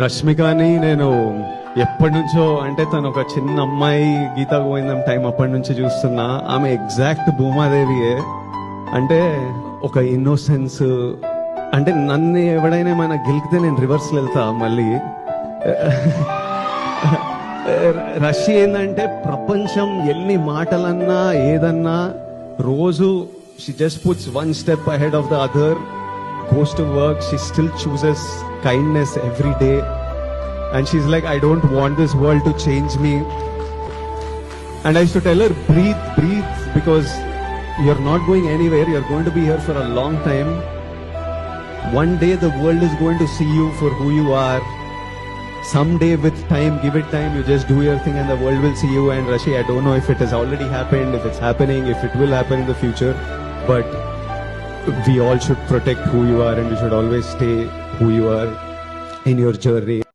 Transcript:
రష్మికని నేను ఎప్పటి నుంచో, అంటే తను ఒక చిన్న అమ్మాయి గీతా గోవిందం టైం అప్పటి నుంచి చూస్తున్నా. ఆమె ఎగ్జాక్ట్ భూమాదేవియే. అంటే ఒక ఇన్నోసెన్స్, అంటే నన్ను ఎవడైనా ఏమైనా గెలికితే నేను రివర్స్ వెళ్తా మళ్ళీ. రష్మి ఏంటంటే ప్రపంచం ఎన్ని మాటలన్నా ఏదన్నా రోజు she just puts one step ahead of the other, goes to work, she still chooses kindness every day, and she's like, I don't want this world to change me. And I used to tell her, breathe, breathe, because you're not going anywhere, you're going to be here for a long time. One day the world is going to see you for who you are. Someday, with time, give it time, you just do your thing and the world will see you. And Rashi, I don't know if it has already happened, if it's happening, if it will happen in the future, but we all should protect who you are, and you should always stay who you are in your journey.